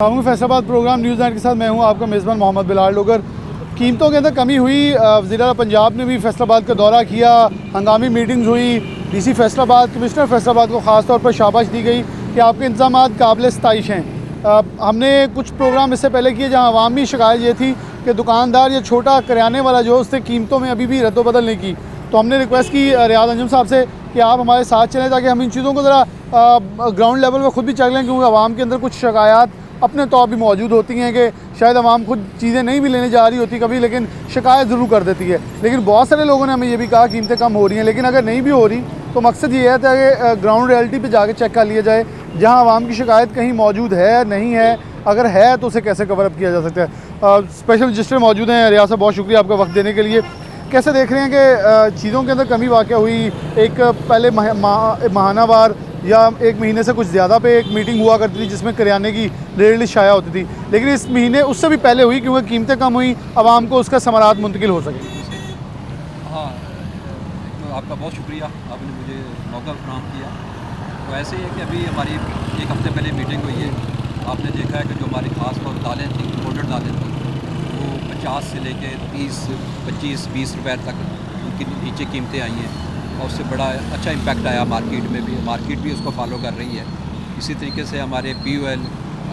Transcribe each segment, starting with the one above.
Faisalabad programme news 9 के साथ मैं हूं आपका मेज़बान मोहम्मद बिलाल लोगर। कीमतों के अंदर कमी हुई, वज़ीर पंजाब ने भी फैसलाबाद का दौरा किया, हंगामी मीटिंग्स हुई। डीसी फैसलाबाद, कमिश्नर फैसलाबाद को ख़ास तौर पर शाबाश दी गई कि आपके इंतज़ामात काबिल सताइश हैं। हमने कुछ प्रोग्राम इससे पहले किए जहाँ अवामी शिकायत ये थी कि दुकानदार या छोटा करियाने वाला जो उससे कीमतों में अभी भी रद्दोबदल नहीं की। तो हमने रिक्वेस्ट की रियाज अंजुम साहब से कि आप हमारे साथ चलें ताकि हम इन चीज़ों को ज़रा ग्राउंड लेवल पर ख़ुद भी चेक लें, क्योंकि आवाम के अंदर कुछ शिकायत अपने तौर भी मौजूद होती हैं कि शायद आवाम खुद चीज़ें नहीं भी लेने जा रही होती कभी, लेकिन शिकायत ज़रूर कर देती है। लेकिन बहुत सारे लोगों ने हमें ये भी कहा कीमतें कम हो रही हैं, लेकिन अगर नहीं भी हो रही तो मकसद ये है कि ग्राउंड रियलिटी पे जाके चेक कर लिया जाए जहां आवाम की शिकायत कहीं मौजूद है नहीं है, अगर है तो उसे कैसे कवर अप किया जा सकता है। स्पेशल रजिस्टर मौजूद हैं। रियाज साहब बहुत शुक्रिया आपका वक्त देने के लिए। कैसे देख रहे हैं कि चीज़ों के अंदर कमी वाक़या हुई? एक पहले माहानावार या एक महीने से कुछ ज़्यादा पे एक मीटिंग हुआ करती थी जिसमें करियाने की रेट लिस्ट शाया होती थी, लेकिन इस महीने उससे भी पहले हुई क्योंकि कीमतें कम हुई, आवाम को उसका समरात मुंतकिल हो सके। हाँ, तो आपका बहुत शुक्रिया, आपने मुझे मौका फराहम किया। तो ऐसे ही है कि अभी हमारी एक हफ़्ते पहले मीटिंग हुई है। आपने देखा है कि जो हमारी ख़ास तौर दालें थी, इम्पोर्टेड दालें थी, वो 50 से लेके 30, 25, 20 रुपये तक उनकी नीचे कीमतें आई हैं और उससे बड़ा अच्छा इम्पैक्ट आया मार्केट में भी। मार्केट भी उसको फॉलो कर रही है। इसी तरीके से हमारे POL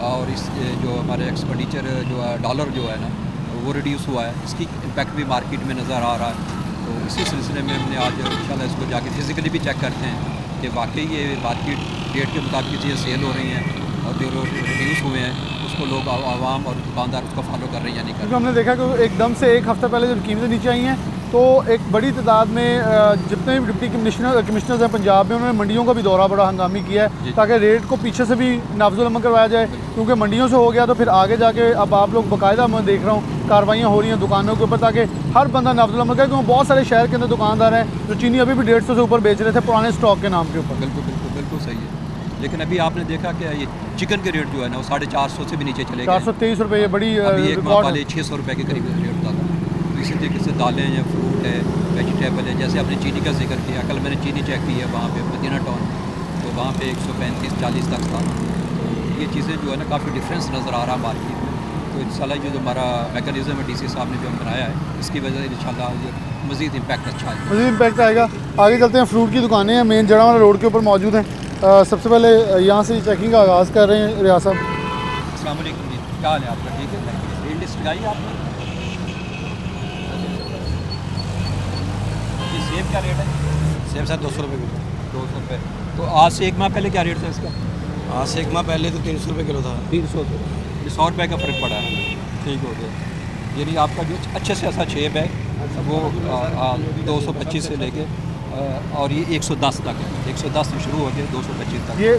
और इस जो हमारे एक्सपेंडिचर जो है डॉलर जो है ना वो रिड्यूस हुआ है, इसकी इम्पैक्ट भी मार्केट में नज़र आ रहा है। तो इसी सिलसिले में हमने आज इंशाल्लाह इसको जाके फिज़िकली भी चेक करते हैं कि वाकई ये मार्केट रेट के मुताबिक चीज़ें सेल हो रही हैं और जो लोग रिड्यूस हुए हैं उसको लोग आवाम और दुकानदार उसको फॉलो कर रहे हैं या नहीं कर रहे। क्योंकि हमने देखा कि एकदम से एक हफ़्ता पहले जब कीमतें नीचे आई हैं तो एक बड़ी तादाद में जितने भी डिप्टी कमिश्नर्स हैं पंजाब में, उन्होंने मंडियों का भी दौरा बड़ा हंगामी किया है ताकि रेट को पीछे से भी नाफजुल अमल करवाया जाए, क्योंकि मंडियों से हो गया तो फिर आगे जाके अब आप लोग बाकायदा मैं देख रहा हूँ कार्रवाइयाँ हो रही हैं दुकानों के ऊपर ताकि हर बंदा नाफजुल अमल करे, क्योंकि बहुत सारे शहर के अंदर दुकानदार हैं जो चीनी अभी भी 150 से ऊपर बेच रहे थे पुराने स्टॉक के नाम के ऊपर। बिल्कुल सही है। लेकिन अभी आपने देखा कि ये चिकन के रेट जो है ना वो 450 से भी नीचे चले गए। 423 रुपये, ये बड़ी अभी एक माह पहले 600 रुपये के करीब रेट था। तो इसी तरीके से दालें या फ्रूट है, वेजिटेबल है, जैसे आपने चीनी का जिक्र किया, कल मैंने चीनी चेक की है वहाँ पे मदीना टाउन, तो वहाँ पे 135-40 तक था। तो ये चीज़ें जो है ना काफ़ी डिफरेंस नज़र आ रहा है मार्केट में। तो इंशाल्लाह जो हमारा मैकेनिज़्म है DC साहब ने जो बनाया है इसकी वजह से इंशाल्लाह मज़ीद इम्पैक्ट अच्छा है, मज़ीद इम्पैक्ट आएगा। आगे चलते हैं। फ्रूट की दुकानें हैं, मेन जड़ा वाला रोड के ऊपर मौजूद हैं। सबसे पहले यहाँ से चेकिंग का आगाज़ कर रहे हैं रियाज साहब। अस्सलाम वालेकुम जी, क्या हाल है आपका? ठीक है, रेट लिस्ट लगाई आपने? ये सेब क्या रेट है? सेब सर 200 रुपये किलो। 200 रुपये। तो आज से एक माह पहले क्या रेट था इसका? आज से एक माह पहले तो 300 रुपये किलो था। 300 रुपये, 100 रुपये का फ़र्क पड़ा है। ठीक हो गया। यानी आपका जो अच्छे से अच्छा सेब है वो 225 से लेके और ये 110 तक है। 110 से शुरू हो गया 225 तक। ये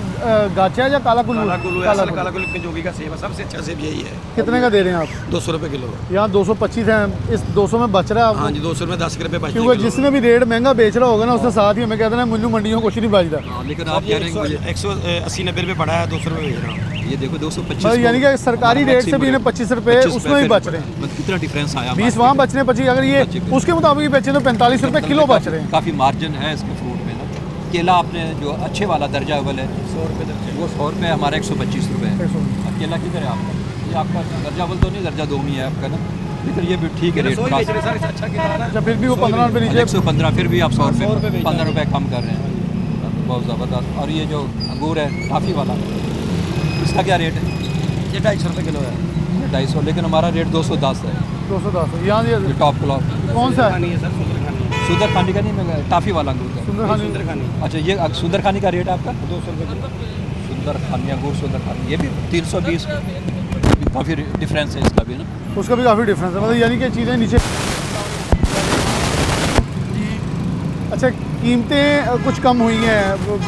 गाचा या काला कुल्लू? काला कुल्लू के जोगी का सेब है, सबसे अच्छा सेब यही है। कितने का दे रहे हैं आप? 200 रुपये किलो। यहाँ 225 है, इस 200 में बच रहा है आप? हाँ जी, 200 में 10 रुपये बच। क्योंकि जिसने भी रेट महंगा बेच रहा होगा ना उसने साथ ही हमें कहते हैं मुन्नू मंडियों कुछ नहीं बचता। लेकिन आप कह रहे हैं मुझे 180-90 रुपये पड़ा है, 200 रुपये बेच रहा हूँ। ये देखो 225, यानी कि सरकारी रेट से भी इन्हें 25 रुपये उसमें भी बच रहे हैं। कितना डिफरेंस आया? 20 वहाँ बच रहे हैं, 25 अगर ये उसके मुताबिक बेचे तो 45 रुपये किलो बच रहे हैं। काफ़ी मार्जिन है इसके फ्रूट में ना। केला आपने जो अच्छे वाला दर्जा अव्वल है 100 रुपये दर्जा, वो 100 रुपये, हमारा 125 रुपये है। केला किधर है आपका? ये आपका दर्जा अव्वल तो नहीं, दर्जा 2 में है आपका ना, लेकिन ये भी ठीक है रेट। अच्छा फिर भी वो 15 रुपये नीचे, 115, फिर भी आप 100 रुपये 15 रुपये कम कर रहे हैं, बहुत ज़बरदस्त। और ये जो अंगूर है टाफी वाला, इसका क्या रेट है? ये 250 रुपये किलो है। 250, लेकिन हमारा रेट 210 है। 210 यहाँ ये टॉप क्लॉक कौन सा है? सुंदर खानी का नहीं, मैं टाफी वाला अंगूर का। सुंदर खानी। अच्छा, ये सुंदर खानी का रेट है आपका? 200 रुपये किलो। सुंदर खानी अंगूर, सुंदर खानी, ये भी 320। काफ़ी डिफरेंस है इसका भी ना, उसका भी काफ़ी डिफरेंस है, मतलब यानी कि चीज़ें नीचे। अच्छा, कीमतें कुछ कम हुई हैं।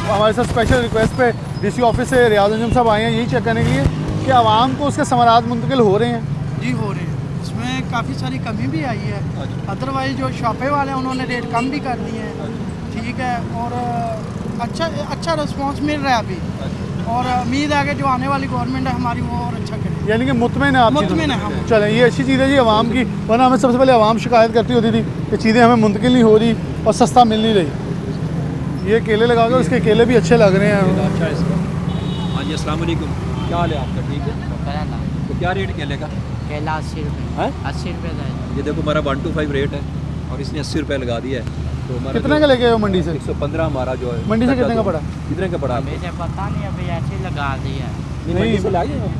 हमारे साथ स्पेशल रिक्वेस्ट पे DC ऑफिस से रियाज अंजुम साहब आए हैं यही चेक करने के लिए कि आवाम को उसके समरात मुंतकिल हो रहे हैं। जी हो रहे हैं, इसमें काफ़ी सारी कमी भी आई है। अदरवाइज़ जो शॉपे वाले हैं उन्होंने रेट कम भी कर दिए हैं, ठीक है, और अच्छा रिस्पांस मिल रहा है अभी, और उम्मीद है कि जो आने वाली गवर्नमेंट है हमारी वो और अच्छा करेगी। यानी कि मुतमिन है आप? मुतमिन है हम। चलें, ये अच्छी चीज़ है जी आवाम की, वरना हमें सबसे पहले आवाम शिकायत करती होती थी कि चीज़ें हमें मुंतकिल नहीं हो रही और सस्ता मिल नहीं रही। ये केले लगा कर, उसके केले भी अच्छे लग रहे हैं। अच्छा इसका। हाँ जी, अस्सलाम वालेकुम। क्या हाल है आपका? ठीक है। केला तो क्या रेट केले का? 80 रुपये हैं? 80 रुपये का है। ये देखो हमारा 125 रेट है और इसने 80 रुपये लगा दिया है। तो हमारा कितने का लेके आए हो मंडी से? 115 हमारा जो है। मंडी से कितने का पड़ा? कितने का पड़ा? मुझे पता नहीं, अभी ऐसे ही लगा दिया है। मंडी से लाए हैं?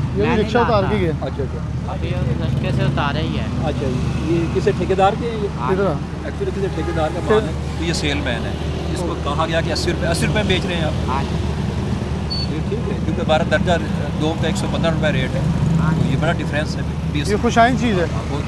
ये भी मैं रिक्शा नहीं उतार के लाता। गया। अच्छा अच्छा अभी वो रस्ते से उतारे ही है। अच्छा। ये किसी ठेकेदार के हैं ये? इधर आ। एक्चुअली किसी ठेकेदार का माल है। तो ये सेल मैन है। इसको कहा गया कि 80 रुपये बेच रहे हैं आप। हाँ ये ठीक है, क्योंकि हमारा दर्जा दो का 115 रुपये रेट है। तो ये बड़ा डिफरेंस है 20। ये खुशाइन चीज़ है। बहुत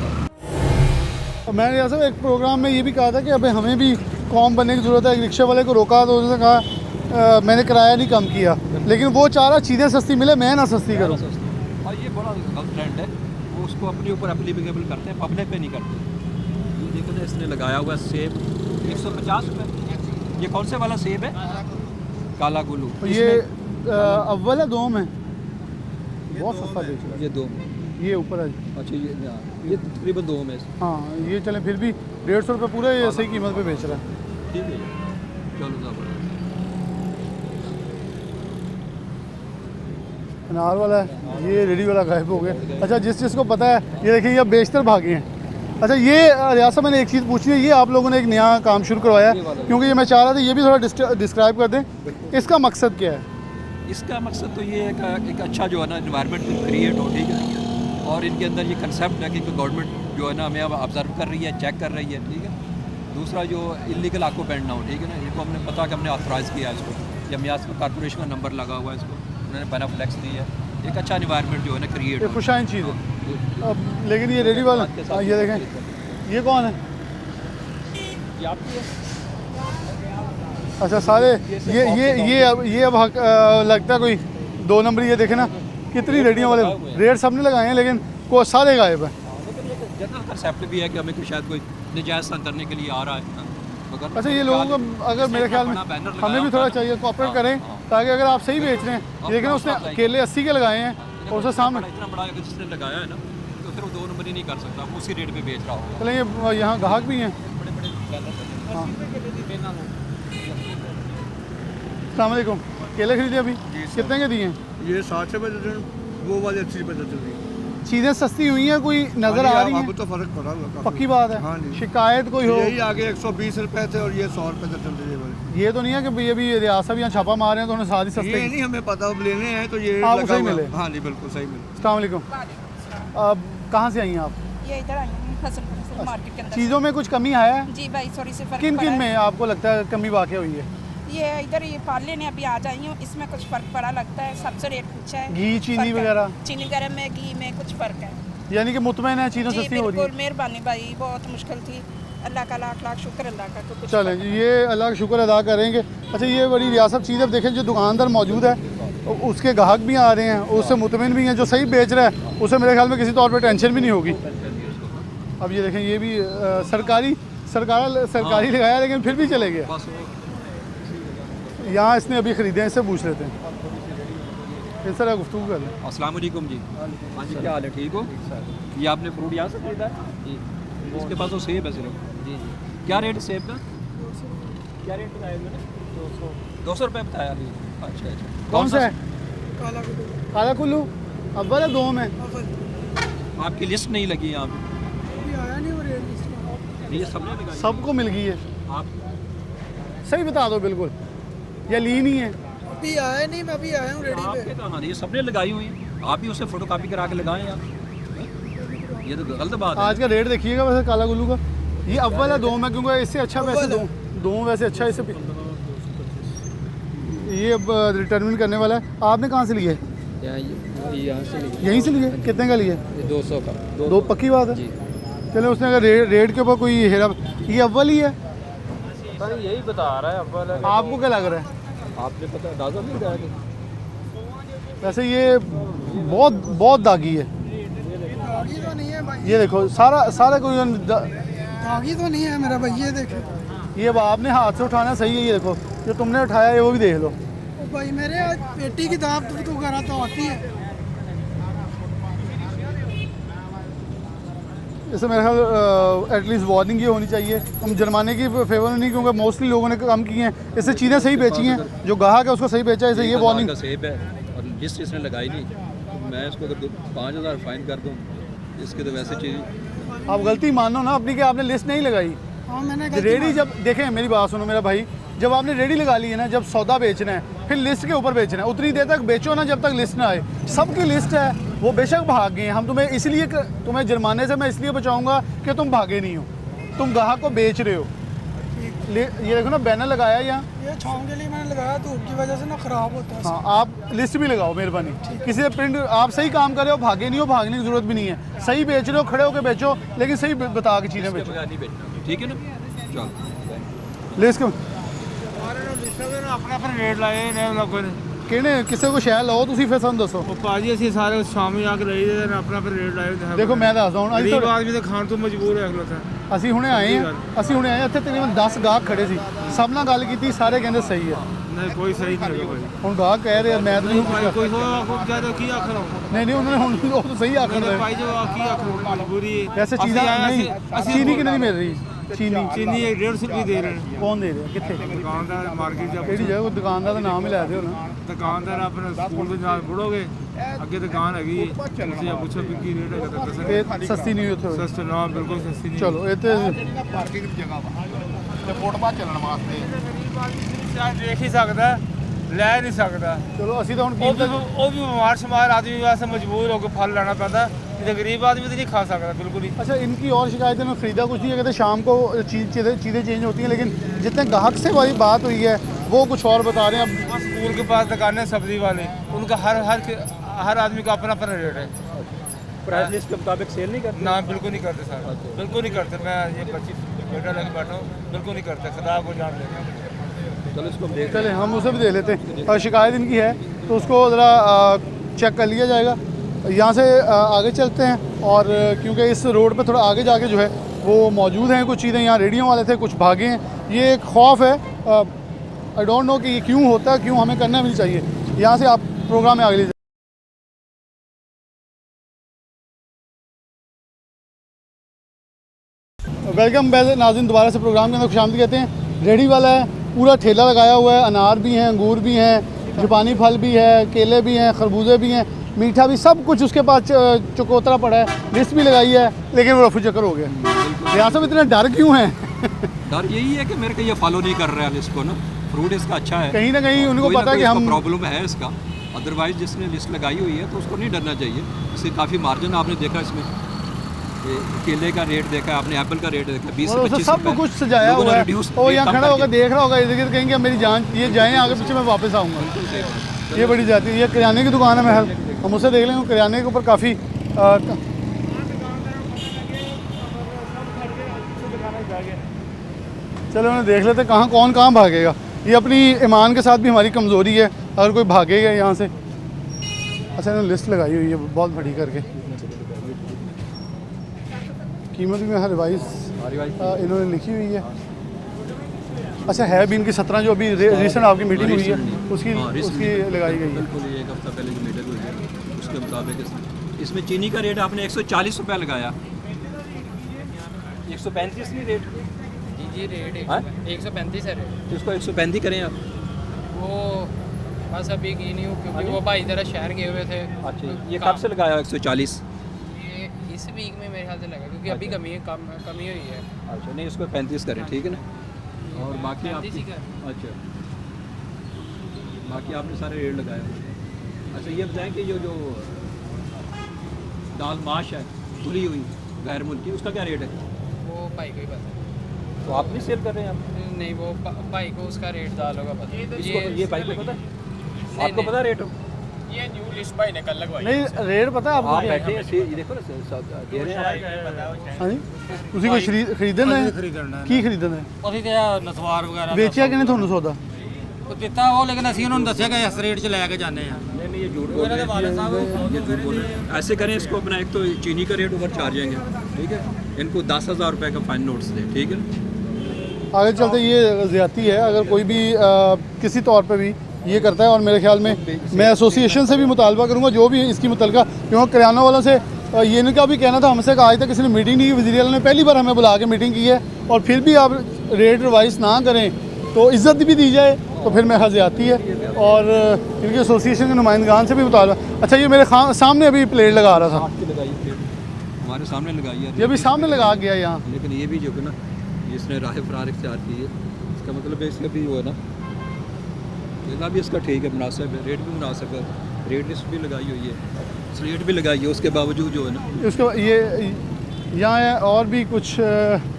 मैंने यहाँ से एक प्रोग्राम में ये भी कहा था कि अभी हमें भी कौम बनने की ज़रूरत है। एक रिक्शे वाले को रोका तो उसने कहा मैंने किराया नहीं कम किया, लेकिन वो चाह रहा चीज़ें सस्ती मिले, मैं ना सस्ती करूँ। और ये बड़ा गलत ट्रेंड है। वो उसको अपने ऊपर एप्लीकेबल करते हैं, पब्लिक पे नहीं करते। ये देखो ना, इसने लगाया हुआ है सेब 150 रुपये। ये कौन से वाला सेब है? काला गुल्लू। ये अव्वल है, दोम है, बहुत सस्ता बेच रहा ये दो। है। ये ऊपर है। अच्छा ये तकरीबन 2 में। हाँ ये चले फिर भी 150 रुपये पूरा ये सही कीमत पे बेच रहा है। ठीक है, चलो ज़बरदस्त। अनार वाला है, ये रेडी वाला गायब हो गया। अच्छा जिस चीज़ को पता है, ये देखिए ये बेचकर भागे हैं। अच्छा ये रियासत, मैंने एक चीज़ पूछनी है, ये आप लोगों ने एक नया काम शुरू करवाया है, क्योंकि ये मैं चाह रहा था ये भी थोड़ा डिस्क्राइब कर दें, इसका मकसद क्या है? इसका मकसद तो ये है कि एक अच्छा जो है ना इन्वायरमेंट क्रिएट हो, ठीक है। और इनके अंदर ये कंसेप्ट है कि गवर्नमेंट जो है ना हमें अब ऑब्जर्व कर रही है, चेक कर रही है, ठीक है। दूसरा जो इलीगल ऑक्यूपेंट ना हो, ठीक है ना। इनको हमने पता कि हमने ऑथराइज़ किया है इसको, जब यहाँ कॉर्पोरेशन का नंबर लगा हुआ है, इसको उन्होंने पैना फ्लैक्स दी है। एक अच्छा इन्वायरमेंट जो है ना क्रिएट ये हो। खुशाइन चीज़ है। अब लेकिन ये रेडी वाला, हाँ, ये देखें, ये कौन है? ये आपकी है? अच्छा सारे ये अब लगता है कोई 2 नंबर। ये देखे ना कितनी रेडियों वाले रेट सबने लगाए हैं, लेकिन को सारे गायब है। लेकिन ये जनरल कंसेप्ट भी है कि हमें कोई शायद कोई नजायज़ तंग करने के लिए आ रहा है, मगर अच्छा ये लोगों को अगर मेरे ख्याल में हमें भी थोड़ा चाहिए कॉपरेट करें, ताकि अगर आप सही बेच रहे हैं, लेकिन उसने केले 80 के लगाए हैं और उसके सामने इतना बड़ा अगर जिसने लगाया है ना, तो फिर वो 2 नंबर ही नहीं कर सकता, वो उसी रेट पे बेच रहा होगा। चलें, ये यहाँ ग्राहक भी हैं। बड़े बड़े हाँ। अस्सलाम वालेकुम। केले खरीदे अभी? कितने के दिए हैं? ये 60 रुपये दर्जन, वो वाले 80 रुपये दर्जन दी। चीज़ें सस्ती हुई हैं, कोई नज़र आ रही अब है? तो फर्क पड़ा हुआ काफी। पक्की बात हाँ है। जी। शिकायत कोई हो? यही आगे 120 रुपये थे और ये 100 रुपये दर्जन थे ये वाले। ये तो नहीं है कि ये भी रियासत यहाँ छापा मार रहे हैं तो उन्हें सारी ये सस्ते। नहीं हमें पता, अब लेने हैं तो ये आपको लगा सही हुआ है। मिले? हाँ जी बिल्कुल सही मिले। अस्सलाम वालेकुम। अब कहाँ से आई हैं आप? ये इधर आई हूँ हसनपुर मार्केट के अंदर। चीज़ों में कुछ कमी आया है? जी भाई सॉरी से फर्क किन पड़ा किन है। में आपको लगता है कमी वाक़ हुई है? ये इधर ये पार्ले ने अभी आ जाई हूँ, इसमें कुछ फर्क पड़ा लगता है। सबसे रेट पूछा है, घी, चीनी फर्क है। वगैरह? चीनी वगैरह में, घी में कुछ फर्क है। यानी कि मुतमईन है, चीज़ें जी सस्ती हो रही बिल्कुल, हैं। मेहरबानी भाई, बहुत मुश्किल थी। अल्लाह का लाख लाख शुक्र, अल्लाह का तो कुछ चलें फर्क जी, ये अल्लाह का शुक्र अदा करेंगे। अच्छा ये बड़ी रियासत चीज़, अब देखें जो दुकानदार मौजूद है उसके ग्राहक भी आ रहे हैं, उससे मुतमिन भी हैं, जो सही बेच रहा है उसे मेरे ख्याल में किसी तौर पर टेंशन भी नहीं होगी। अब ये देखें, ये भी सरकारी लगाया, लेकिन फिर भी चले गया। बस यहाँ इसने अभी ख़रीदे हैं, इससे पूछ लेते हैं, इनसे गुफ्तगू कर लें। अस्सलाम वालेकुम जी। हाँ जी, क्या हाल है? ठीक हो? ये आपने फ्रूट यहाँ से खरीदा है? जी। इसके पास तो सेब है सिर्फ? जी जी। क्या रेट है सेब का? क्या रेट बताया मैंने? 200 रुपये बताया। अच्छा अच्छा। कौन सा है? काला कुल्लू अव्वल है, दोम है? आपकी लिस्ट नहीं लगी यहाँ पे? ये सबने लगाई? सबको मिल गई है। आप सही बता दो बिल्कुल, या ली नहीं है? अभी आया नहीं, मैं अभी आया हूँ रेडी पे। आपके कहाँ? ये सबने लगाई हुई है, आप ही उसे फोटो कॉपी करा के लगाएं यार। ये तो गलत बात है। आज का रेट देखिएगा वैसे काला गुल्लू का, ये अव्वल है, दोम है, क्योंकि इससे अच्छा वैसे दोम वैसे अच्छा इससे ये अब डिटरमिन करने वाला है। आपने कहाँ से लिए? यहाँ से यहीं से लिए? कितने का लिए? 200 का। दो पक्की बात है। चलो उसने अगर रेट के ऊपर कोई हेरा, ये अव्वल ही है? यही बता रहा है अव्वल है। आपको क्या लग रहा है? आपने पता अंदाजा नहीं लगाया कि वैसे ये बहुत दागी है। दागी तो नहीं है भाई, ये देखो सारा कोई दागी तो नहीं है मेरा भाई, ये देखे। ये अब आपने हाथ से उठाना सही है। ये देखो जो तुमने उठाया है वो भी देख लो। ओ भाई मेरे आज पेटी की दाब तो वगैरह तो आती है। इससे मेरे ख्याल एटलीस्ट वार्निंग ये होनी चाहिए, हम जुर्माने की फेवर में नहीं, क्योंकि मोस्टली लोगों ने काम किए हैं, इससे चीज़ें सही बेची हैं, जो ग्राहक है उसको सही बेचा है, इससे ये वार्निंग। का सेब है और लिस्ट इसने लगाई नहीं, तो मैं इसको अगर 5,000 फाइन कर दूँ, इसके तो वैसे चीज़ आप गलती मानो ना अपनी कि आपने लिस्ट नहीं लगाई। हाँ मैंने रेडी जब देखें, मेरी बात सुनो मेरा भाई, जब आपने रेडी लगा ली है ना, जब सौदा बेचना है फिर लिस्ट के ऊपर बेचना है, उतनी देर तक बेचो ना जब तक लिस्ट ना आए। सबकी लिस्ट है, वो बेशक भाग गए हैं, हम तुम्हें इसलिए तुम्हें जुर्माने से मैं इसलिए बचाऊंगा कि तुम भागे नहीं हो, तुम ग्राहक को बेच रहे हो। ये देखो ना बैनर लगाया है यहाँ, ये छाँव के लिए मैंने लगाया, धूप की वजह से ना ख़राब होता है। हाँ आप लिस्ट भी लगाओ मेहरबानी, किसी से प्रिंट, आप सही काम कर रहे हो, भागे नहीं हो, भागने की जरूरत भी नहीं है, सही बेच रहे हो खड़े होकर बेचो, लेकिन सही बता के चीज़ें बेचो, नहीं बेचना, ठीक है ना? चलो लिस्ट के अपना अपना रेट लाए ने लोगों ने कहने किसी को शहर लाओ, तुम फिर ਸਾਨੂੰ ਦੱਸੋ। ਉਹ ਭਾਜੀ ਅਸੀਂ ਸਾਰੇ ਸ਼ਾਮੀ ਆ ਕੇ ਲਈ ਦੇ ਨੇ ਆਪਣਾ ਫਿਰ ਰੇਟ ਲਾਏ ਨੇ ਦੇਖੋ ਮੈਂ ਦੱਸਦਾ ਹੁਣ, ਗਰੀਬ ਆਦਮੀ ਤਾਂ ਖਾਣ ਤੋਂ ਮਜਬੂਰ ਹੈ ਅਗਲਾ ਤਾਂ ਅਸੀਂ ਹੁਣੇ ਆਏ ਹਾਂ, ਇੱਥੇ ਤਕਰੀਬਨ 10 ਗਾਹਕ ਖੜੇ ਸੀ, ਸਭ ਨਾਲ ਗੱਲ ਕੀਤੀ, ਸਾਰੇ ਕਹਿੰਦੇ ਸਹੀ ਹੈ। ਨਹੀਂ ਕੋਈ ਸਹੀ ਨਹੀਂ ਹੈਗਾ ਭਾਜੀ ਹੁਣ ਗਾਹਕ ਕਹਿ ਰਹੇ ਆ, ਮੈਂ ਤਾਂ ਨਹੀਂ ਪੁੱਛਿਆ। ਕੋਈ ਹੋਰ ਕੋਈ ਕਹਦਾ ਕੀ ਆਖਰ ਨਹੀਂ ਉਹਨਾਂ ਨੇ ਹੁਣ ਉਹ ਤਾਂ ਸਹੀ ਆਖਣ ਦੇ। ਭਾਈ ਜੋ ਕੀ ਆਖਰ ਮਜਬੂਰੀ ਵੈਸੇ ਚੀਜ਼ਾਂ ਨਹੀਂ, ਚੀਨੀ ਕਿੰਨੇ ਦੀ ਮਿਲ ਰਹੀ? ਚੀਨੀ ਚੀਨੀ 150 ਰੁਪਏ ਦੇ ਰਹੇ ਨੇ। ਕੌਣ ਦੇ ਰਿਹਾ? ਕਿੱਥੇ? ਦੁਕਾਨਦਾਰ ਮਾਰਕੀਟ ਜਾ ਕਿਹੜੀ ਜਗ੍ਹਾ? ਉਹ ਦੁਕਾਨਦਾਰ ਦਾ ਨਾਮ ਹੀ ਲੈ ਦਿਓ ਨਾ। ਦੁਕਾਨਦਾਰ ਆਪਣੇ ਸਕੂਲ ਦੇ ਨਾਲ ਮੁੜੋਗੇ, ਅੱਗੇ ਦੁਕਾਨ ਹੈਗੀ, ਤੁਸੀਂ ਪੁੱਛੋ ਵੀ ਕੀ ਰੇਟ ਹੈਗਾ ਤਾਂ ਦੱਸਣਗੇ। ਇਹ ਸਸਤੀ ਨਹੀਂ ਉੱਥੇ ਹੋਈ। ਸਸਤਾ ਨਾ, ਬਿਲਕੁਲ ਸਸਤੀ ਨਹੀਂ। ਚਲੋ ਇਹ ਤੇ ਪਾਰਕਿੰਗ ਦੀ ਜਗ੍ਹਾ ਵਾ ਤੇ ਫੁੱਟਪਾਥ ਚੱਲਣ ਵਾਸਤੇ ਸ਼ਾਇਦ ਦੇਖ ਹੀ ਸਕਦਾ, ਲੈ ਨਹੀਂ ਸਕਦਾ। ਚਲੋ ਅਸੀਂ ਤਾਂ ਹੁਣ ਉਹ ਵੀ ਬਿਮਾਰ ਸ਼ਮਾਰ ਆਦਮੀ ਵਾਸਤੇ ਮਜਬੂਰ ਹੋ ਕੇ ਫਲ ਲੈਣਾ ਪੈਂਦਾ, नहीं तो गरीब आदमी तो नहीं खा सकता बिल्कुल ही। अच्छा इनकी और शिकायतें में ख़रीदा कुछ नहीं है, कहते शाम को चीज़ें चेंज होती हैं, लेकिन जितने ग्राहक से वाली बात हुई है वो कुछ और बता रहे हैं। अब स्कूल के पास दुकानें सब्जी वाले, उनका हर आदमी का अपना अपना रेट है। प्राइस लिस्ट के मुताबिक सेल नहीं करते? ना बिल्कुल नहीं करते सर, बिल्कुल नहीं करते। मैं ये 25 बेटा लेके बैठा हूँ, बिल्कुल नहीं करते, खुदा को जान देगा। चलो इसको देख चले हम उसे भी दे लेते हैं, और शिकायत इनकी है तो उसको ज़रा चेक कर लिया जाएगा। यहाँ से आगे चलते हैं, और क्योंकि इस रोड पे थोड़ा आगे जाके जो है वो मौजूद हैं कुछ चीज़ें, यहाँ रेडियो वाले थे कुछ भागे हैं, ये एक खौफ है, आई डोंट नो कि ये क्यों होता है, क्यों हमें करना भी नहीं चाहिए। यहाँ से आप प्रोग्राम में आगे लीजिए। वेलकम नाज़रीन, दोबारा से प्रोग्राम के अंदर खुशामदीद कहते हैं। रेडी वाला है, पूरा ठेला लगाया हुआ है, अनार भी हैं, अंगूर भी हैं, जापानी फल भी है, केले भी हैं, खरबूजे भी हैं, मीठा भी, सब कुछ उसके पास चकोतरा पड़ा है, लिस्ट भी लगाई है, लेकिन वो रफू चक्कर हो गया। यहाँ से इतना डर क्यों है? डर यही है कि मेरे को ये फॉलो नहीं कर रहा है लिस्ट को ना, फ्रूट इसका अच्छा है, कहीं ना कहीं उनको पता है कि हम प्रॉब्लम है इसका, अदरवाइज जिसने लिस्ट लगाई हुई है तो उसको नहीं डरना चाहिए। इससे काफ़ी मार्जिन आपने देखा इसमें, केले का रेट देखा आपने, एप्पल का रेट देखा 20 से 25 सब कुछ सजाया हुआ है, और यहाँ खड़ा होकर देख रहा होगा, इधर गिर्द कहेंगे मेरी जान, ये जाएँ आगे पीछे, मैं वापस आऊँगा। ये बड़ी जाती है, ये किराने की दुकान है महल, हम उसे देख लेंगे। किराने के ऊपर काफ़ी चलो उन्हें देख लेते कहाँ कौन कहाँ भागेगा। ये अपनी ईमान के साथ भी हमारी कमज़ोरी है, अगर कोई भागेगा यहाँ से। अच्छा इन्होंने लिस्ट लगाई हुई है बहुत बड़ी करके, कीमत भी में रिवाइज इन्होंने लिखी हुई है। अच्छा है भी इनकी 17 जो अभी रिसेंट आपकी मीटिंग हुई है उसकी लगाई गई है। बिल्कुल एक हफ्ता पहले जो मीटिंग हुई है उसके मुताबिक इसमें चीनी का रेट आपने 140 रुपये लगाया, 135 नहीं रेट? जी रेट 135 है रेट। तो इसको 135 करें आप? वो बस अभी की नहीं हूँ, क्योंकि वो भाई ज़रा शहर गए हुए थे। अच्छा ये कब से लगाया 140? ये इस वीक में मेरे ख्याल से लगा, क्योंकि अभी कमी हुई है। अच्छा नहीं इसको 35 करें, ठीक है ना? और बाकी आप अच्छा बाकी आपने सारे रेट लगाए। अच्छा ये बताएं कि जो दाल माश है धुली हुई गैर मुल्की, उसका क्या रेट है? वो भाई को ही पता है। तो आप नहीं सेल कर रहे हैं आप? नहीं वो भाई को उसका रेट दाल होगा पता। ये भाई को पता है? आपको पता रेट? ये न्यू लिस्ट भाई ने कल लगवाई। नहीं रेट पता है आपको? आप बैठे हैं ये देखो ना दे रहे हैं। हाँ जी ਤੁਸੀਂ ਕੋਈ ਖਰੀਦਣਾ ਹੈ? ਕੀ ਖਰੀਦਣਾ ਹੈ? ਅਸੀਂ ਤੇ ਨਸਵਾਰ ਵਗੈਰਾ ਵੇਚਿਆ ਕਿਨੇ ਤੁਹਾਨੂੰ ਸੌਦਾ? ਉਹ ਦਿੱਤਾ ਉਹ, ਲੇਕਿਨ ਅਸੀਂ ਉਹਨਾਂ ਨੂੰ ਦੱਸਿਆ ਕਿ ਇਸ ਰੇਟ 'ਚ ਲੈ ਕੇ ਜਾਂਦੇ ਆ। नहीं ये झूठ बोल रहे हैं, ऐसे करें इसको अपना, एक तो चीनी का रेट ऊपर चार्ज जाएंगे, ठीक है? इनको 10,000 रुपये का फाइन नोट्स दें, ठीक है? आगे चलते ये ज़्यादती है, अगर कोई भी किसी तौर पे भी ये करता है, और मेरे ख्याल में मैं एसोसिएशन से भी मुतालबा करूँगा जो भी इसकी मुतलका, क्योंकि किराना वालों से ये इनका भी कहना था, हमसे आज तक किसी ने मीटिंग नहीं की, वज़ीर आला ने पहली बार हमें बुला के मीटिंग की है, और फिर भी आप रेट रिवाइज ना करें तो इज़्ज़त भी दी जाए तो फिर मेरे ख्याल आती है। और इनकी एसोसिएशन के नुमाइंदगान से भी मुतालबा। अच्छा, ये मेरे सामने अभी प्लेट लगा रहा था, लगाई प्लेट हमारे सामने लगाई है, ये भी सामने लगा गया यहाँ। लेकिन ये भी जो है ना, इसने राह फरार इख्तियार की है, इसका मतलब है इसका भी वो है ना, जगह भी इसका ठीक है, मुनासिब है, रेट भी मुनासिब है, रेट लिस्ट भी लगाई हुई है, स्लेट भी लगाई है, उसके बावजूद जो है ना इसके ये यहाँ है। और भी कुछ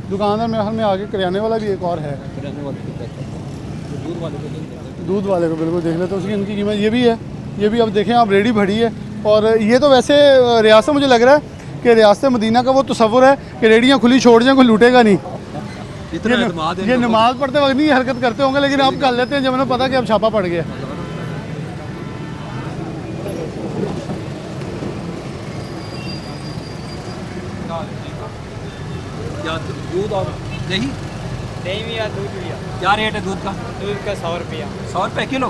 दुकानदार मेरे हाल में आगे करियाने वाला भी एक और है, किराने वाले को कहते हैं, तो दूध वाले को नहीं कहते। दूध वाले को बिल्कुल देख लेते हैं। उसकी इनकी कीमत ये भी है, ये भी अब देखें आप रेडी भरी है। और ये तो वैसे रियासत मुझे लग रहा है कि रियासत मदीना का वो तस्वुर है कि रेडियाँ खुली छोड़ जाएँ, कोई लूटेगा नहीं। इतना एतमाद है ये इनको। नमाज पढ़ते वक्त नहीं हरकत करते होंगे, लेकिन अब कर लेते हैं जब उन्हें पता कि अब छापा पड़ गया। क्या दूध और दही, दही भी या दूध भी या क्या रेट है दूध का? दूध का 100 रुपया 100 रुपये किलो।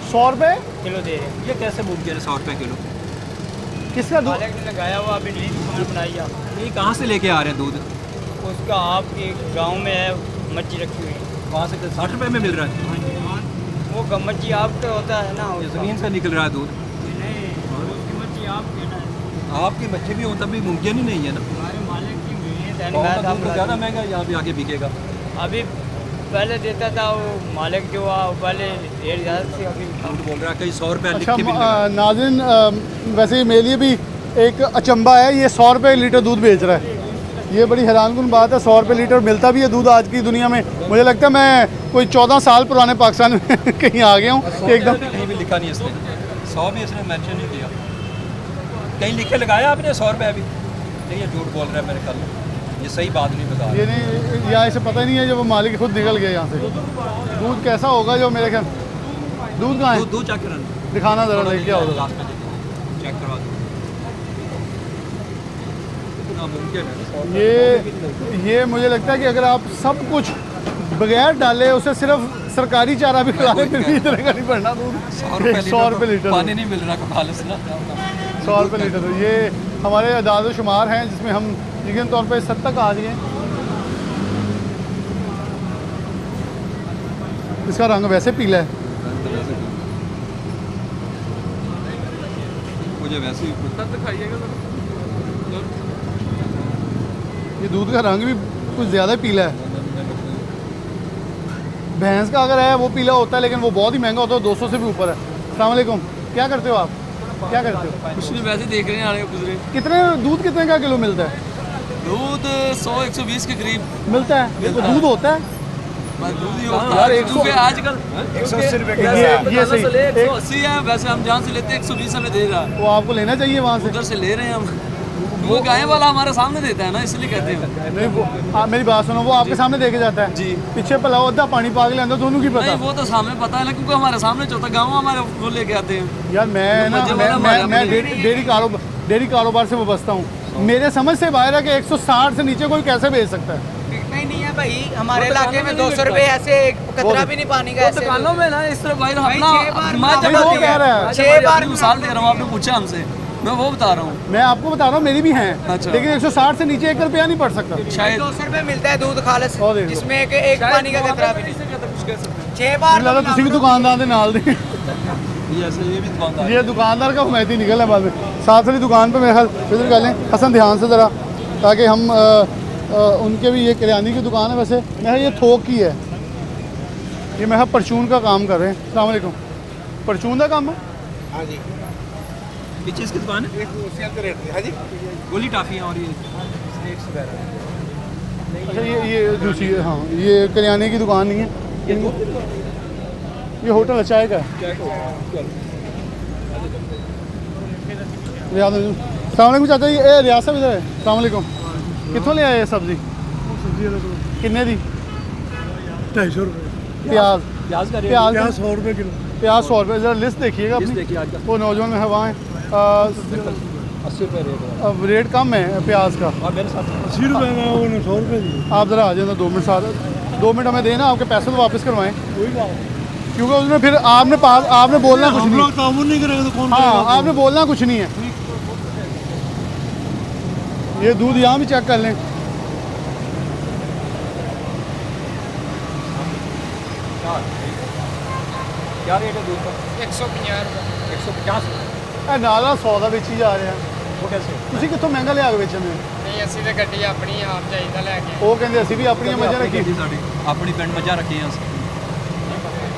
100 रुपये किलो दे रहे हैं। ये कैसे मुमकिन है 100 रुपये किलो? किसका दूध? मालिक ने लगाया हुआ अभी नई दुकान बनाई है, ये कहाँ से लेके आ रहे हैं दूध? उसका आपके गांव में है, मच्छी रखी हुई है। वहाँ से 60 रुपये में मिल रहा है? वो मच्छी आपका होता है ना, ये ज़मीन से निकल रहा है दूध। नहीं, उसकी मच्छी आपके ना, आपकी मच्छी भी हो तब भी मुमकिन ही नहीं है ना। हमारे मालिक की मेहनत है। गाँव मैं का था दूध तो ज़्यादा महंगा यहाँ भी आगे बिकेगा। अभी पहले देता था वो मालिक जो हुआ वो पहले 1,000 से अभी झूठ बोल रहा है, कहीं 100 रुपये लिख अच्छा के भी नहीं रहा। नाज़रीन, वैसे ही मेरे लिए भी एक अचंबा है, ये 100 रुपये लीटर दूध बेच रहा है। ये बड़ी हैरानकुन बात है, 100 रुपये लीटर मिलता भी है दूध आज की दुनिया में। मुझे लगता है मैं कोई 14 साल पुराने पाकिस्तान में कहीं आ गया हूँ कि एकदम। कहीं भी लिखा नहीं इसने, 100 भी इसने मेंशन नहीं किया। कहीं लिखे लगाया आपने 100 रुपये अभी? नहीं, ये झूठ बोल रहा है मेरे ख्याल में, ये सही बात नहीं बता ये नहीं, यहाँ इसे पता ही नहीं है जब वो मालिक खुद निकल गया यहाँ से। दूध कैसा होगा जो मेरे ख्याल, दूध कहाँ है? दूध चेक कराना, दिखाना ज़रा, लेके क्या होगा। लास्ट में चेक करवा दो। इतना मुमकिन है ये मुझे लगता है कि अगर आप सब कुछ बगैर डाले, उसे सिर्फ सरकारी चारा भी खिला दें, फिर भी इतने का नहीं पड़ना दूध। 100 रुपये लीटर पानी नहीं मिल रहा खालिस ना। 100 रुपये लीटर। ये हमारे अदाद शुमार हैं जिसमें हम यकीन तौर पे 70 तक आ गए। इसका रंग वैसे पीला है, मुझे वैसे ही ये दूध का रंग भी कुछ ज़्यादा पीला है। भैंस का अगर है वो पीला होता है, लेकिन वो बहुत ही महंगा होता है, 200 से भी ऊपर है। अस्सलाम वालेकुम, क्या करते हो आप? क्या करते हो? कुछ नहीं, वैसे देख रहे हैं आने गुजरे। कितने दूध कितने का किलो मिलता है? दूध 100-120 के करीब मिलता है? तो दूध होता है दूध ही यार, 100 आजकल 180 रुपये ये सही। 180 है, वैसे हम जान से लेते हैं 120 हमें दे रहा है, वो आपको लेना चाहिए वहाँ से। उधर से ले रहे हैं हम। वो गाय वाला हमारे सामने देता है ना, इसलिए कहते हैं। नहीं, वो मेरी बात सुनो, वो आपके सामने देके जाता है जी। पीछे पलाओ अद्धा पानी पागल अंदर दोनों की पता। नहीं, वो तो सामने पता है ना, क्योंकि हमारे सामने चौथा गाँव हमारे वो लेके आते हैं। यार मैं ना मजे वाला मैं हमारा डेयरी कारोबार से वाबस्ता हूँ। मेरे समझ से बाहर है कि 160 से नीचे कोई कैसे बेच सकता है? नहीं है भाई, हमारे इलाके में 200 रुपए ऐसे कतरा भी नहीं पानी का ऐसे। दुकानों में ना इस तरह भाई अपना छह बार हिमाचल नहीं, वो कह रहा है। 6 बार मिसाल दे रहा हूँ, आपने पूछा हमसे, मैं वो बता रहा हूँ। मैं आपको बता रहा हूँ, मेरी भी हैं, अच्छा। लेकिन 160 से नीचे 1 रुपया नहीं पड़ सकता। शायद 200 रुपए मिलता है दूध खालिस, और देख लो। जिसमें एक पानी का कतरा भी नहीं। 6 बार मुझे लगा तुसी भी दुकानदार दे नाल दे। ये ऐसे ये भी दुकानदार ये दुकानदार का हुमैती निकल है बाद में। साथ वाली दुकान पे मेरे ख्याल फिर कर लें हसन, ध्यान से ज़रा, ताकि हम उनके भी, ये किरानी की दुकान है वैसे, मैं ये थोक की है। ये मैं परचून का काम कर रहे हैं। अस्सलाम वालेकुम, परचून का काम है? हाँ जी, किस चीज़ की दुकान है? एक उसी के रेट थे। हाँ जी, गोली टाफियाँ और ये स्नैक्स वगैरह। अच्छा, ये दूसरी, हाँ, ये किराने की दुकान नहीं है, ये होटल चाय का है। अस्सलाम वालेकुम चाचा जी, रियासत इधर है। अस्सलाम वालेकुम, कितों ले आए सब्जी? किन्ने दी? 250 रुपये। प्याज प्याज का रेट? प्याज 100 रुपये किलो। प्याज 100 रुपये। ज़रा लिस्ट देखिएगा लिस्ट अपनी। देखिए आज का वो नौजवान में हवा है। 80 रुपये रेट है। अब रेट कम है प्याज का। और मेरे साथ 80 रुपये में उन्होंने 100 रुपये दिए। आप ज़रा आ जाए 2 मिनट साथ, 2 मिनट हमें देना, आपके पैसे तो वापस करवाएं, क्योंकि उसमें फिर आपने बोलना कुछ नहीं। तामुन नहीं करेगा तो कौन हाँ, आपने बोलना कुछ नहीं है। ये दूध यहाँ भी चेक कर लें। क्या रेट है दूध का? 150 रुपये 150 ਇਹ ਨਾਲ ਨਾਲ 100 ਦਾ ਵੇਚੀ ਜਾ ਰਿਹਾ वो कैसे? ਤੁਸੀਂ ਕਿੱਥੋਂ ਮਹਿੰਗਾ ਲਿਆ ਕੇ ਵੇਚਦੇ ਹੋ नहीं असं तो गड्डी अपनी आप चाहिए लैके ਉਹ ਕਹਿੰਦੇ ਅਸੀਂ ਵੀ ਆਪਣੀਆਂ ਮੱਝਾਂ ਰੱਖੀ जी साड़ी अपनी पिंड मजा रखी है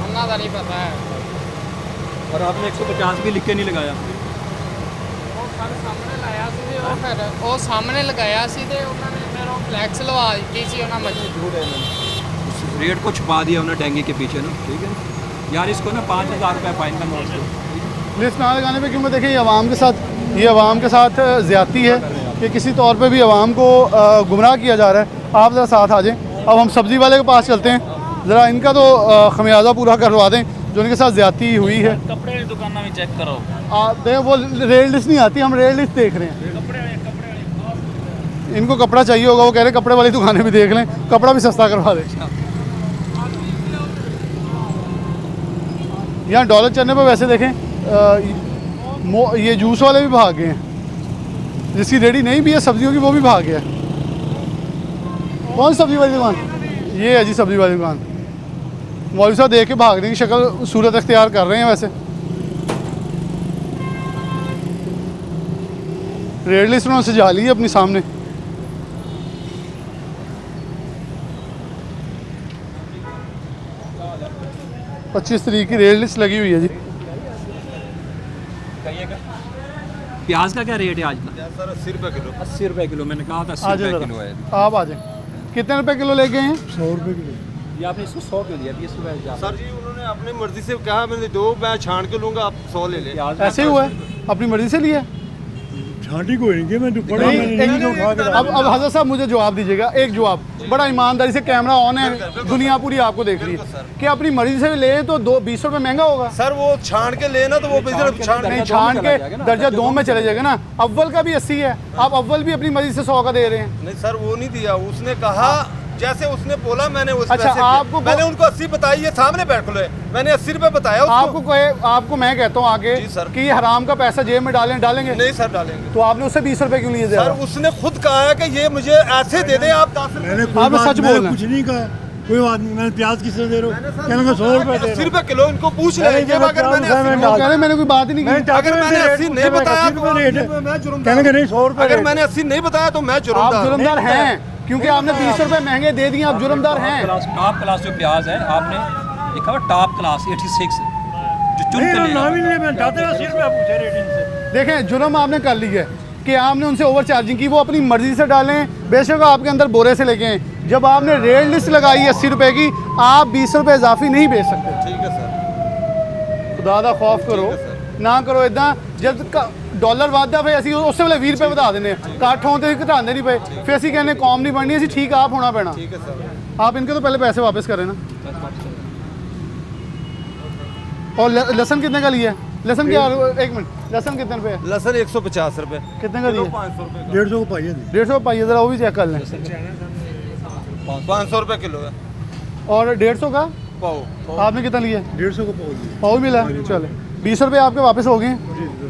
उन्होंने का नहीं पता है और आपने 150 भी लिख के नहीं लगाया। ਉਹ ਸਾਹਮਣੇ ਲਗਾਇਆ ਸੀ ਤੇ ਉਹਨਾਂ ਨੇ ਫਿਰ ਉਹ ਫਲੈਕਸ ਲਵਾ ਦਿੱਤੀ ਸੀ ਉਹਨਾਂ ਮੱਛੀ उस रेट को छुपा दिया उन्होंने डेंगी के पीछे ना, ठीक है यार। इसको ना 5000 रुपये फाइन करना उसको। लिस्ट ना लगाने पे क्योंकि देखिए ये अवाम के साथ ज़्यादती है कि किसी तौर पे भी अवाम को गुमराह किया जा रहा है। आप ज़रा साथ आ जाएं। अब हम सब्ज़ी वाले के पास चलते हैं, ज़रा इनका तो खमियाजा पूरा करवा दें जो इनके साथ ज़्यादती हुई है। कपड़े की दुकान में चेक करो वो रेट लिस्ट नहीं आती, हम रेट लिस्ट देख रहे हैं। इनको कपड़ा चाहिए होगा, वो कह रहे कपड़े वाली दुकानें भी देख लें, कपड़ा भी सस्ता करवा दें। यहाँ डॉलर चलने पर वैसे देखें ये जूस वाले भी भाग गए हैं, जिसकी रेडी नहीं भी है सब्जियों की वो भी भाग गया। कौन सब्जी वाली दुकान? ये है जी सब्जी वाली दुकान। मौलवी साहब देख के भागने की शक्ल सूरत अख्तियार कर रहे हैं। वैसे रेड लिस्ट उन्होंने सजा ली है अपनी सामने। पच्चीस तारीख की रेड लिस्ट लगी हुई है जी। प्याज का क्या रेट है आज का? सर 80 रुपये किलो। 80 रुपये किलो, मैंने कहा था 80 आ जाए रुपये किलो है। ज़रा, आप आ जाए। कितने रुपए किलो लेके हैं? 100 रुपये किलो। ये आपने इसको 100 के लिया, 20 रुपये सर जी उन्होंने अपनी मर्जी से कहा मैंने दो मैं छान के लूँगा, आप 100 ले लें। ऐसे ही हुआ है, अपनी मर्जी से लिया। छांटी कोई नहीं मैं अब हज़रत साहब मुझे जवाब दीजिएगा, एक जवाब बड़ा ईमानदारी से, कैमरा ऑन है, दुनिया पूरी आपको देख रही है कि अपनी मर्जी से ले तो 20 रुपये महंगा होगा। सर वो छान के लेना तो वो नहीं छान के दर्जा 2 में चले जाएगा ना। अव्वल का भी 80 है, आप अव्वल भी अपनी मर्जी से 100 का दे रहे हैं। नहीं सर वो नहीं दिया, उसने कहा जैसे उसने बोला मैंने उस अच्छा, पैसे आपको मैंने उनको 80 बताई, ये सामने बैठ खुले, मैंने 80 रुपये बताया उसको। आपको मैं कहता हूँ आगे जी सर। कि ये हराम का पैसा जेब में डालेंगे नहीं सर डालेंगे। तो आपने उससे 20 रुपए क्यों लिए? सर उसने खुद कहा है कि ये मुझे ऐसे दे दें आप। आप सच बोल रहे हैं। कुछ नहीं कहा कोई बात नहीं। मैंने प्याज किसने दे रहा हूँ? कहना 100 रुपये दे 80 रुपये किलो इनको पूछ ले। अगर मैंने कोई बात ही नहीं की। अगर मैंने 80 नहीं बताया तो मैं जुर्मदार। नहीं 100 रुपये। अगर मैंने 80 नहीं बताया तो मैं आप जुर्मदार। जुर्मदार हैं क्योंकि आपने 20 रुपए महंगे दे दिए, आप जुर्मदार हैं। टॉप क्लास जो प्याज है आपने लिखा हुआ टॉप क्लास 86 जो चुन के लेना। देखें जुर्म आपने कर लिया है कि आपने उनसे ओवर चार्जिंग की, वो अपनी मर्जी से डालें, बेशक आपके अंदर बोरे से लेके आए। जब आपने रेट लिस्ट लगाई है 80 रुपए की, आप 20 रुपए इजाफी नहीं बेच सकते। ठीक है सर। खुदा दा खौफ करो ना करो इदा। जब डॉलर वादा फिर असं उस वे 20 रुपए बता देने, घट होने तो घटाते नहीं पे, फिर असं कहने कौम नहीं बननी, असं ठीक आप होना पैना। ठीक है सर। आप इनके तो पहले पैसे वापस करें ना। और लहसन कितने का लिया? लहसन क्या? एक मिनट, लहसन कितने रुपए है? लहसन 150 रुपये कितने का दिया? 500 रुपये। 150 को पाइए। 150 पाइए, ज़रा वो भी चेक कर लें। 500 रुपये किलो है। और 150 का पाओ। आपने कितना लिया? 150 को पाओ दिए। पाव मिला। चले 20 रुपये आपके वापस हो गए।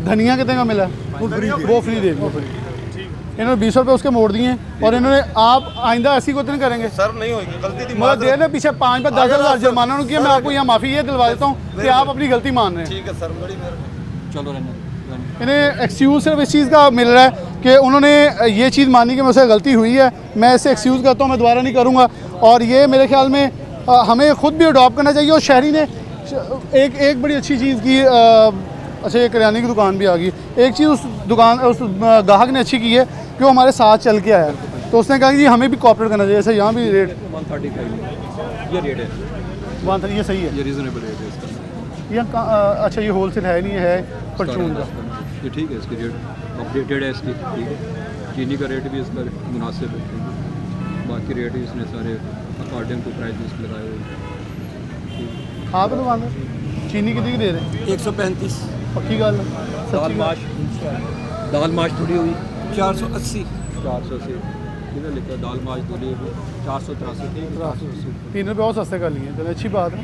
धनिया कितने का मिला? वो फ्री दे दिया। इन्होंने 20 रुपये उसके मोड़ दिए और इन्होंने आप आइंदा ऐसी को नहीं करेंगे सर नहीं होगी गलती थी। मतलब देर ने पीछे 5 पर 10,000 जुर्माना किया। मैं आपको यहाँ माफ़ी ये दिलवा देता हूँ कि आप अपनी गलती मान रहे हैं। ठीक है सर, बड़ी मेहरबानी। चलो रहने। इन्हें एक्सक्यूज़ सिर्फ इस चीज़ का मिल रहा है कि उन्होंने ये चीज़ मानी कि मुझसे गलती हुई है, मैं इसे एक्सक्यूज़ करता हूँ, मैं दोबारा नहीं करूँगा। और ये मेरे ख्याल में हमें ख़ुद भी अडॉप्ट करना चाहिए। और शहरी ने एक बड़ी अच्छी चीज़ की। अच्छा ये करियाने की दुकान भी आ गई। एक चीज़ उस गाहक ने अच्छी की है कि वो हमारे साथ चल के आया, तो उसने कहा कि जी हमें भी कॉपरेट करना चाहिए। ऐसे यहाँ भी रेट 135 ये रेट है, 130 ये सही है, ये रीज़नेबल रेट है इसका। यहाँ अच्छा ये होलसेल है नहीं है परचून का। ये ठीक है, इसकी रेट अपडेटेड है इसकी, ठीक है। चीनी का रेट भी इसका मुनासिब है, बाकी रेट ही इसने सारे अकॉर्डिंग टू प्राइस लिस्ट लगाए हुए हैं। आप दुकान चीनी कितनी की दे रहे हैं? 135। पक्की गल दाल माश थोड़ी हुई 480। 480 किधर लिखा दाल माश थोड़ी 483। 3 रुपये और सस्ते कर लिए, चलो अच्छी बात है।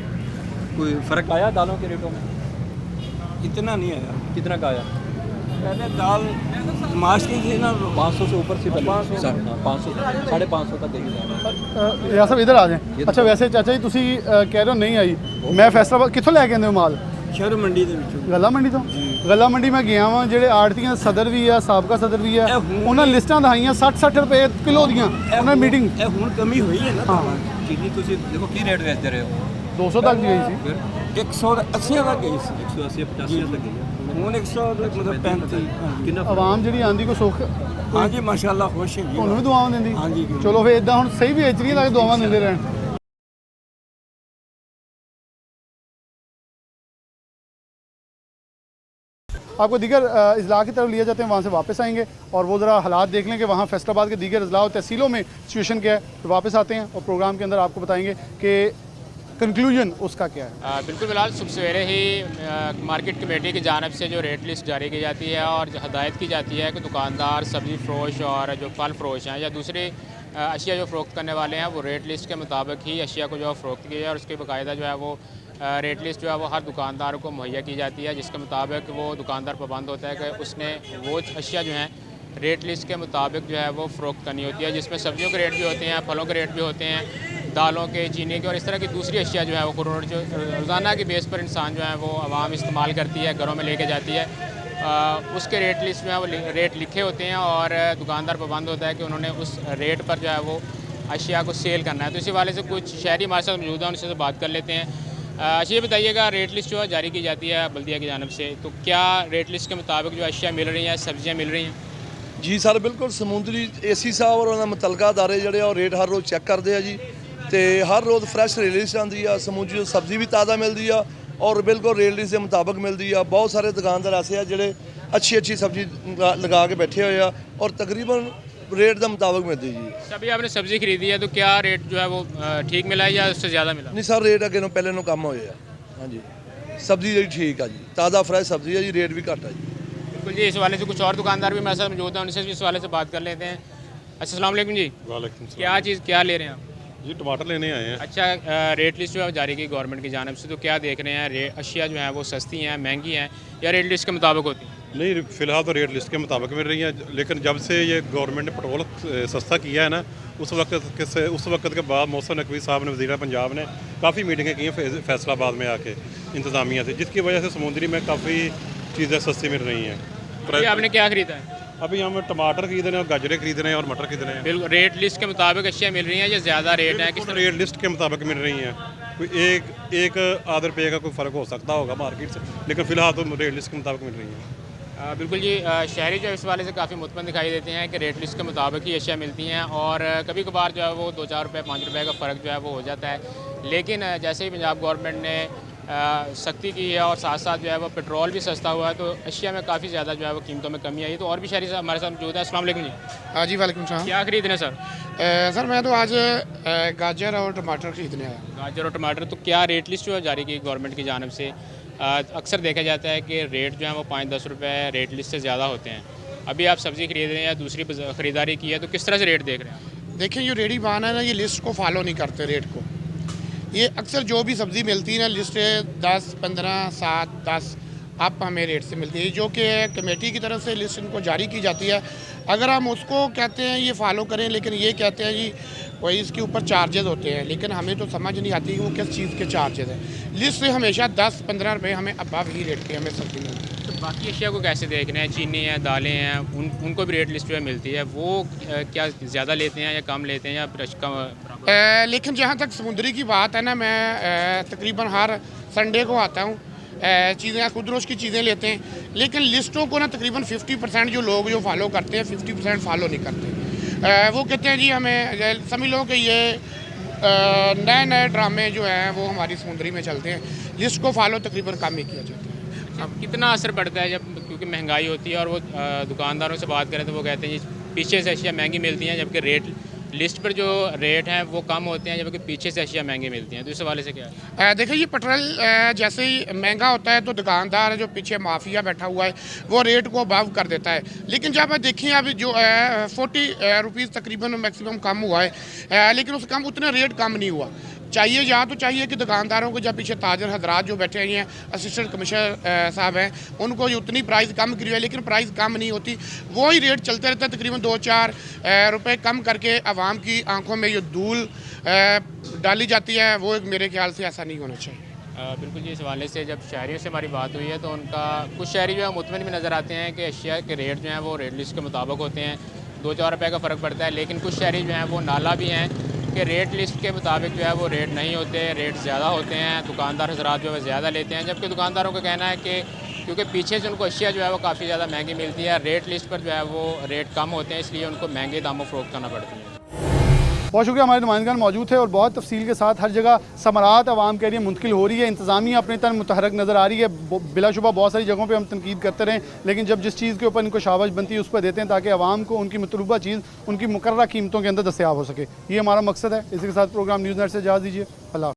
कोई फ़र्क आया दालों के रेटों में? इतना नहीं आया। कितना का आया? पहले दाल माश की थी ना 500 से ऊपर से पहले 500 550 तक गई। यार साहब इधर आ जाएं। अच्छा वैसे चाचा जी तुसी कह रहे हो नहीं आई, मैं फैसलाबाद कितों लैके आंदे हो माल? शहर मंडी ਦੇ ਵਿੱਚੋਂ ਗੱਲਾ ਮੰਡੀ ਤੋਂ? ਗੱਲਾ ਮੰਡੀ ਮੈਂ ਗਿਆ ਵਾਂ, ਜਿਹੜੇ ਆੜਤੀਆਂ ਦਾ ਸਦਰ ਵੀ ਆ, ਸਾਬਕਾ ਸਦਰ ਵੀ ਆ, ਉਹਨਾਂ ਲਿਸਟਾਂ ਦਿਖਾਈਆਂ 60 ਰੁਪਏ ਕਿਲੋ ਦੀਆਂ। ਉਹਨਾਂ ਮੀਟਿੰਗ ਇਹ ਹੁਣ ਕਮੀ ਹੋਈ ਹੈ ਨਾ ਹਾਂ चीनी तुम देखो की रेट बेचते रहे हो? 200 ਤੱਕ ਗਈ ਸੀ। 180 ਤੱਕ ਗਈ ਸੀ 180 85 तक गई है। ਹੁਣ 100 ਮਤਲਬ 35 कितना ਆਵਾਮ ਜਿਹੜੀ ਆਂਦੀ ਕੋ ਸੁੱਖ ਹਾਂਜੀ ਮਾਸ਼ਾਅੱਲਾ ਖੁਸ਼ ਹੈ ਜੀ ਤੁਹਾਨੂੰ ਵੀ ਦੁਆਵਾਂ ਦਿੰਦੀ। ਹਾਂਜੀ। ਚਲੋ ਫੇ ਇਦਾਂ ਹੁਣ ਸਹੀ ਵੇਚ ਰਹੀ ਹੈ ਤਾਂ ਦੁਆਵਾਂ ਦਿੰਦੇ ਰਹਿਣ। आपको दीगर अजला की तरफ लिया जाते हैं, वहाँ से वापस आएंगे और वो ज़रा हालात देख लें कि वहाँ फैसलाबाद के दीगर अजला और तहसीलों में सिचुएशन क्या है। तो वापस आते हैं और प्रोग्राम के अंदर आपको बताएंगे कि कंक्लूजन उसका क्या है। बिल्कुल फिलहाल सुबह सवेरे ही मार्केट कमेटी की जानब से जो रेट लिस्ट जारी की जाती है और हदायत की जाती है कि दुकानदार, सब्ज़ी फ़रोश और जो फल फ़रोश हैं या दूसरे अशिया जो फ़रोख्त करने वाले हैं वो रेट लिस्ट के मुताबिक ही अशिया को जो है फ़रोख्त की है और उसके बाकायदा जो है वो रेट लिस्ट जो है वो हर दुकानदार को मुहैया की जाती है, जिसके मुताबिक वो दुकानदार पाबंद होता है कि उसने वो अशिया जो हैं रेट लिस्ट के मुताबिक जो है वो फ़रोख्त करनी होती है, जिसमें सब्जियों के रेट भी होते हैं, फलों के रेट भी होते हैं, दालों के, चीनी के और इस तरह की दूसरी अशिया जो है वो जो रोज़ाना की बेस पर इंसान जो है वो आवाम इस्तेमाल करती है, घरों में लेके जाती है, उसके रेट लिस्ट में वो रेट लिखे होते हैं और दुकानदार पाबंद होता है कि उन्होंने उस रेट पर जो है वो अशिया को सेल करना है। तो इसी वाले से कुछ शहरी हमारे साथ मौजूद हैं, उनसे बात कर लेते हैं। अच्छा ये बताइएगा, रेट लिस्ट जो है जारी की जाती है बल्दिया की जानब से, तो क्या रेट लिस्ट के मुताबिक जो अशिया मिल रही हैं, सब्जियाँ मिल रही हैं? जी सर बिल्कुल, समुंदरी एसी साहब और उन्होंने मुतलका अदारे जोड़े और रेट हर रोज़ चैक करते हैं जी, तो हर रोज़ फ्रैश रेट लिस्ट आती है, समूची सब्जी भी ताज़ा मिलती है और बिल्कुल रेट लिस्ट के मुताबिक मिलती है। बहुत सारे दुकानदार ऐसे हैं जोड़े अच्छी सब्जी लगा के बैठे हुए हैं और तकरीबन रेट के मुताबिक मिलती है जी। अभी आपने सब्ज़ी खरीदी है तो क्या रेट जो है वो ठीक मिला है या उससे ज़्यादा मिला? नहीं सर, रेट अगे पहले कम होए है। हाँ जी, सब्जी जी ठीक है जी, ताज़ा फ्रैश सब्जी है जी, रेट भी घट है जी। बिल्कुल जी, इस वाले से कुछ और दुकानदार भी मेरे साथ मौजूद हैं, उनसे भी इस वाले से बात कर लेते हैं। अस्सलाम वालेकुम जी। वालेकुम क्या चीज़ क्या ले रहे हैं आप? जी टमाटर लेने आए हैं। अच्छा, रेट लिस्ट जो है जारी की गवर्नमेंट की जानब से, तो क्या देख रहे हैं, अशिया जो है वो सस्ती हैं, महंगी हैं या रेट लिस्ट के मुताबिक होती हैं? नहीं, फ़िलहाल तो रेट लिस्ट के मुताबिक मिल रही हैं, लेकिन जब से ये गवर्नमेंट ने पेट्रोल सस्ता किया है ना, उस वक्त के बाद मौसम नकवी साहब ने, वज़ीर पंजाब ने काफ़ी मीटिंगें की हैं फैसलाबाद में आके इंतज़ामिया से, जिसकी वजह से समुंदरी में काफ़ी चीज़ें सस्ती मिल रही हैं। आपने क्या ख़रीदा है? अभी हम टमाटर खरीद रहे हैं और गाजरें खरीद रहे हैं और मटर खरीद रहे हैं। बिल्कुल, रेट लिस्ट के मुताबिक अशिया मिल रही हैं या ज़्यादा रेट है? किस रेट लिस्ट के मुताबिक मिल रही हैं, कोई एक आधा रुपये का कोई फ़र्क हो सकता होगा मार्केट से, लेकिन फ़िलहाल तो रेट लिस्ट के मुताबिक मिल रही हैं। बिल्कुल जी, शहरी जो इस वाले से काफ़ी मुतमन दिखाई देते हैं कि रेट लिस्ट के मुताबिक ही अशिया मिलती हैं और कभी कभार जो है वो 2-4 रुपये 5 रुपये का फ़र्क जो है वो हो जाता है, लेकिन जैसे ही पंजाब गवर्नमेंट ने सख्ती की है और साथ साथ जो है वो पेट्रोल भी सस्ता हुआ है तो अशिया में काफ़ी ज़्यादा जो है वो कीमतों में कमी आई है। तो और भी शहरी साहब हमारे साथ मौजूद है। अस्सलाम वालेकुम जी। हाँ जी, वालेकुम सलाम। क्या खरीद रहे हैं सर? सर मैं तो आज गाजर और टमाटर खरीदने आया। गाजर और टमाटर, तो क्या रेट लिस्ट जो है जारी की गवर्नमेंट की जानब से? अक्सर देखा जाता है कि रेट जो है वो 5-10 रुपये रेट लिस्ट से ज़्यादा होते हैं। अभी आप सब्ज़ी खरीद रहे हैं या दूसरी ख़रीदारी की है, तो किस तरह से रेट देख रहे हैं? देखिए, जो रेडी वाहन है ना, ये लिस्ट को फॉलो नहीं करते रेट को। ये अक्सर जो भी सब्ज़ी मिलती है ना, लिस्ट 10, 15, 7, 10 अब हमें रेट से मिलती है, जो कि कमेटी की तरफ से लिस्ट इनको जारी की जाती है। अगर हम उसको कहते हैं ये फॉलो करें, लेकिन ये कहते हैं जी वही इसके ऊपर चार्जेस होते हैं, लेकिन हमें तो समझ नहीं आती कि वो किस चीज़ के चार्जेस हैं। लिस्ट से हमेशा 10-15 रुपये हमें अबव ही रेट की हमें सब्ज़ी मिलती है। तो बाकी अशिया को कैसे देख रहे हैं? चीनी है, दालें हैं, उनको भी रेट लिस्ट में मिलती है, वो क्या ज़्यादा लेते हैं या कम लेते हैं या कम? लेकिन जहाँ तक समुद्री की बात है ना, मैं तकरीबन हर संडे को आता हूँ, चीज़ें खुद रोज़ की चीज़ें लेते हैं, लेकिन लिस्टों को ना तकरीबन 50% जो लोग जो फॉलो करते हैं 50% फॉलो नहीं करते। वो कहते हैं जी हमें समझ लो कि ये नए ड्रामे जो हैं वो हमारी समुद्री में चलते हैं, लिस्ट को फॉलो तकरीबन कम ही किया जाता है। अब कितना असर पड़ता है जब, क्योंकि महंगाई होती है और वो दुकानदारों से बात करें तो वो कहते हैं जी पीछे से अशिया महंगी मिलती हैं, जबकि रेट लिस्ट पर जो रेट हैं वो कम होते हैं, जबकि पीछे से अशिया महंगी मिलती हैं। तो इस हवाले से क्या है? देखिए, ये पेट्रोल जैसे ही महंगा होता है तो दुकानदार जो पीछे माफिया बैठा हुआ है वो रेट को अबव कर देता है, लेकिन जब आप देखिए अभी जो 40 रुपीज़ तकरीबन मैक्सिमम कम हुआ है, लेकिन उससे कम उतना रेट कम नहीं हुआ। चाहिए यहाँ तो चाहिए कि दुकानदारों को, जब पीछे ताजर हजरात जो बैठे हुए हैं, असिस्टेंट कमिश्नर साहब हैं, उनको उतनी प्राइस कम करी है, लेकिन प्राइस कम नहीं होती, वो ही रेट चलते रहता है। तकरीबन 2-4 रुपए कम करके आवाम की आंखों में ये धूल डाली जाती है, वो मेरे ख्याल से ऐसा नहीं होना चाहिए। बिल्कुल जी, इस हवाले से जब शहरियों से हमारी बात हुई है तो उनका कुछ शहरी जो है मुतमिन भी नज़र आते हैं कि अशिया के रेट जो हैं वो रेट लिस्ट के मुताबिक होते हैं, 2-4 रुपये का फ़र्क पड़ता है। लेकिन कुछ शहरी जो हैं वो नाला भी हैं कि रेट लिस्ट के मुताबिक जो है वो रेट नहीं होते, रेट ज़्यादा होते हैं, दुकानदार हज़रात जो है ज़्यादा लेते हैं। जबकि दुकानदारों का कहना है कि क्योंकि पीछे से उनको अशिया जो है वो काफ़ी ज़्यादा महंगी मिलती है, रेट लिस्ट पर जो है वो रेट कम होते हैं, इसलिए उनको महंगे दामों फ़रोख्त करना पड़ती है। बहुत शुक्रिया, हमारे नुमाइंदगान मौजूद थे और बहुत तफसील के साथ हर जगह समारात आवाम के लिए मुंतकिल हो रही है, इंतज़ामिया अपनी तरह मुतहरक नज़र आ रही है। बिलाशुबा बहुत सारी जगहों पे हम तनकीद करते रहें, लेकिन जब जिस चीज़ के ऊपर इनको शाबाश बनती है उस पर देते हैं ताकि आवाम को उनकी मतलूबा चीज़ उनकी मुकर्ररा कीमतों के अंदर दस्तयाब हो सके। ये हमारा मकसद है। इसी के साथ प्रोग्राम न्यूज़ नेट से इजाज़त दीजिए। अल्लाह।